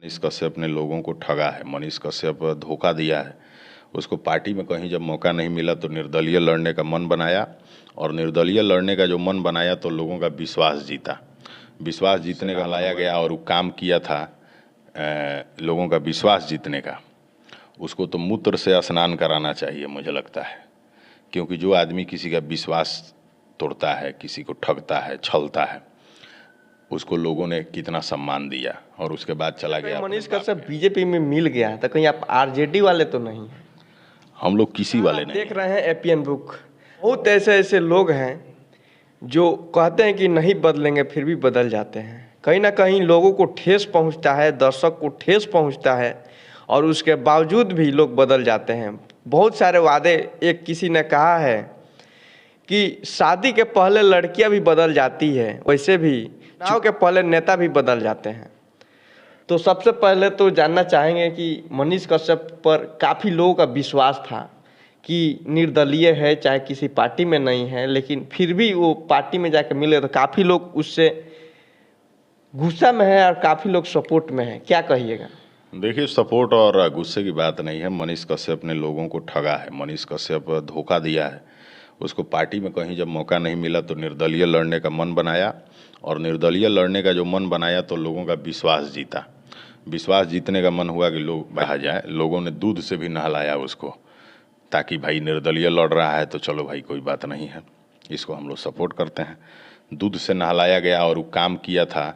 मनीष कश्यप ने लोगों को ठगा है, मनीष कश्यप धोखा दिया है। उसको पार्टी में कहीं जब मौका नहीं मिला तो निर्दलीय लड़ने का मन बनाया, और निर्दलीय लड़ने का जो मन बनाया तो लोगों का विश्वास जीता। विश्वास जीतने का लाया गया और वो काम किया था लोगों का विश्वास जीतने का। उसको तो मूत्र से स्नान कराना चाहिए मुझे लगता है, क्योंकि जो आदमी किसी का विश्वास तोड़ता है, किसी को ठगता है, छलता है, उसको लोगों ने कितना सम्मान दिया और उसके बाद चला गया। मनीष कश्यप बीजेपी में मिल गया तो कहीं आप आरजेडी वाले तो नहीं? हम लोग किसी वाले नहीं। देख रहे हैं एपीएन बुक, बहुत ऐसे ऐसे लोग हैं जो कहते हैं कि नहीं बदलेंगे फिर भी बदल जाते हैं। कहीं ना कहीं लोगों को ठेस पहुंचता है, दर्शक को ठेस पहुंचता है, और उसके बावजूद भी लोग बदल जाते हैं। बहुत सारे वादे, एक किसी ने कहा है कि शादी के पहले लड़कियां भी बदल जाती है, वैसे भी चुनाव के पहले नेता भी बदल जाते हैं। तो सबसे पहले तो जानना चाहेंगे कि मनीष कश्यप पर काफ़ी लोगों का विश्वास था कि निर्दलीय है, चाहे किसी पार्टी में नहीं है, लेकिन फिर भी वो पार्टी में जाकर मिले तो काफ़ी लोग उससे गुस्सा में है और काफ़ी लोग सपोर्ट में है। क्या कहिएगा? देखिए, सपोर्ट और गुस्से की बात नहीं है। मनीष कश्यप ने लोगों को ठगा है, मनीष कश्यप धोखा दिया है। उसको पार्टी में कहीं जब मौका नहीं मिला तो निर्दलीय लड़ने का मन बनाया, और निर्दलीय लड़ने का जो मन बनाया तो लोगों का विश्वास जीता। विश्वास जीतने का मन हुआ कि लोग बहा जाए। लोगों ने दूध से भी नहलाया उसको, ताकि भाई निर्दलीय लड़ रहा है तो चलो भाई कोई बात नहीं है, इसको हम लोग सपोर्ट करते हैं। दूध से नहलाया गया और वो काम किया था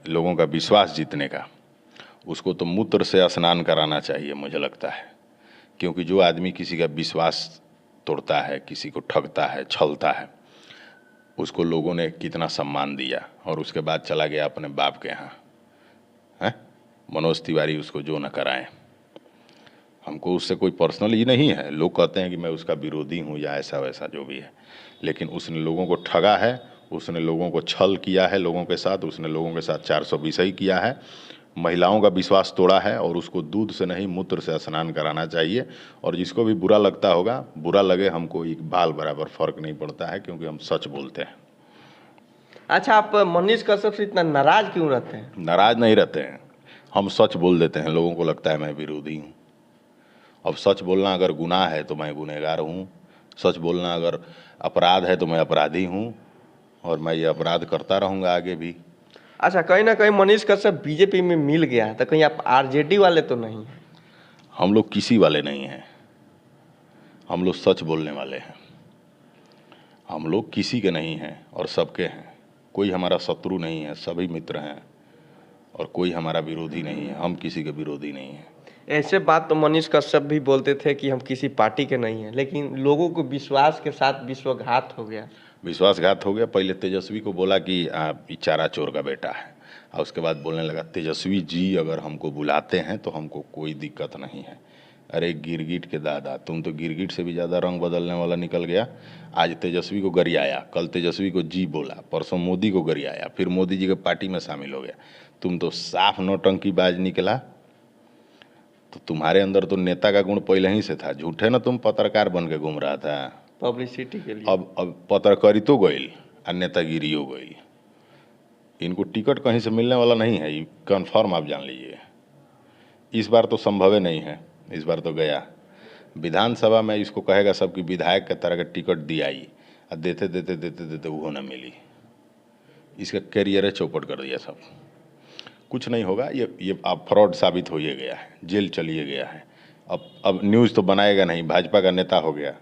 लोगों का विश्वास जीतने का। उसको तो मूत्र से स्नान कराना चाहिए मुझे लगता है, क्योंकि जो आदमी किसी का विश्वास तोड़ता है, किसी को ठगता है, छलता है, उसको लोगों ने कितना सम्मान दिया और उसके बाद चला गया अपने बाप के यहाँ। हैं, मनोज तिवारी उसको जो न कराएं। हमको उससे कोई पर्सनल ये नहीं है। लोग कहते हैं कि मैं उसका विरोधी हूँ या ऐसा वैसा जो भी है, लेकिन उसने लोगों को ठगा है, उसने लोगों को छल किया है लोगों के साथ, उसने लोगों के साथ 420 ही किया है, महिलाओं का विश्वास तोड़ा है, और उसको दूध से नहीं मूत्र से स्नान कराना चाहिए। और जिसको भी बुरा लगता होगा, बुरा लगे, हमको एक बाल बराबर फर्क नहीं पड़ता है, क्योंकि हम सच बोलते हैं। अच्छा, आप मनीष कश्यप से इतना नाराज क्यों रहते हैं? नाराज नहीं रहते हैं, हम सच बोल देते हैं। लोगों को लगता है मैं विरोधी हूँ। अब सच बोलना अगर गुनाह है तो मैं गुनहगार हूँ, सच बोलना अगर अपराध है तो मैं अपराधी हूँ, और मैं ये अपराध करता रहूँगा आगे भी। अच्छा, कहीं ना कहीं मनीष कश्यप बीजेपी में मिल गया तो कहीं आप आरजेडी वाले तो नहीं? हम लोग किसी वाले नहीं हैं, हम लोग सच बोलने वाले हैं। हम लोग किसी के नहीं हैं और सबके हैं। कोई हमारा शत्रु नहीं है, सभी मित्र हैं, और कोई हमारा विरोधी नहीं है। हम किसी के विरोधी नहीं हैं। ऐसे बात तो मनीष कश्यप भी बोलते थे कि हम किसी पार्टी के नहीं हैं, लेकिन लोगों को विश्वास के साथ विश्वासघात हो गया। विश्वासघात हो गया। पहले तेजस्वी को बोला कि ये चारा चोर का बेटा है, और उसके बाद बोलने लगा तेजस्वी जी अगर हमको बुलाते हैं तो हमको कोई दिक्कत नहीं है। अरे गिरगिट के दादा, तुम तो गिरगिट से भी ज़्यादा रंग बदलने वाला निकल गया। आज तेजस्वी को गरियाया, कल तेजस्वी को जी बोला, परसों मोदी को गरियाया, फिर मोदी जी के पार्टी में शामिल हो गया। तुम तो साफ नौटंकीबाज निकला। तो तुम्हारे अंदर तो नेता का गुण पहले ही से था। झूठे ना तुम पत्रकार बन के घूम रहा था पब्लिसिटी के लिए। अब पत्रकारितो गई और नेतागिरियो गई। इनको टिकट कहीं से मिलने वाला नहीं है, ये कन्फर्म आप जान लीजिए। इस बार तो संभव नहीं है, इस बार तो गया। विधानसभा में इसको कहेगा सब कि विधायक के तरह का टिकट दिया ही, और देते देते देते देते वो न मिली। इसका कैरियर चौपट कर दिया सब। कुछ नहीं होगा, ये अब फ्रॉड साबित हो ही गया है, जेल चलिए गया है। अब न्यूज़ तो बनाएगा नहीं, भाजपा का नेता हो गया।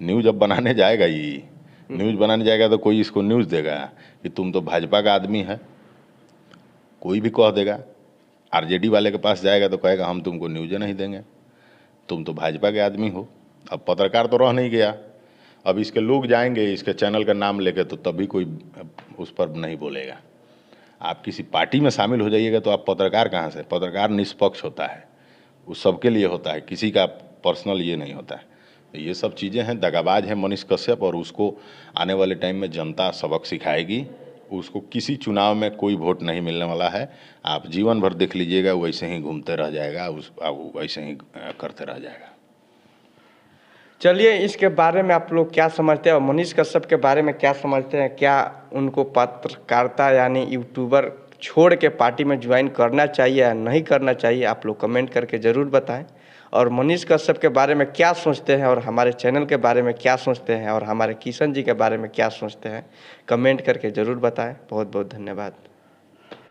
न्यूज़ अब बनाने जाएगा ही, न्यूज़ बनाने जाएगा तो कोई इसको न्यूज़ देगा कि तुम तो भाजपा का आदमी है, कोई भी कह देगा। आरजेडी वाले के पास जाएगा तो कहेगा हम तुमको न्यूज़ नहीं देंगे, तुम तो भाजपा के आदमी हो। अब पत्रकार तो रह नहीं गया। अब इसके लोग जाएंगे इसके चैनल का नाम लेके, तो तभी कोई उस पर नहीं बोलेगा। आप किसी पार्टी में शामिल हो जाइएगा तो आप पत्रकार कहाँ से? पत्रकार निष्पक्ष होता है, वो सबके लिए होता है, किसी का पर्सनल ये नहीं होता है। ये सब चीज़ें हैं। दगाबाज है मनीष कश्यप, और उसको आने वाले टाइम में जनता सबक सिखाएगी। उसको किसी चुनाव में कोई वोट नहीं मिलने वाला है। आप जीवन भर देख लीजिएगा, वैसे ही घूमते रह जाएगा, वैसे ही करते रह जाएगा। चलिए, इसके बारे में आप लोग क्या समझते हैं और मनीष कश्यप के बारे में क्या समझते हैं? क्या उनको पत्रकारिता यानी यूट्यूबर छोड़ के पार्टी में ज्वाइन करना चाहिए या नहीं करना चाहिए, आप लोग कमेंट करके ज़रूर बताएं। और मनीष कश्यप के बारे में क्या सोचते हैं और हमारे चैनल के बारे में क्या सोचते हैं और हमारे किशन जी के बारे में क्या सोचते हैं, कमेंट करके ज़रूर बताएं। बहुत बहुत धन्यवाद।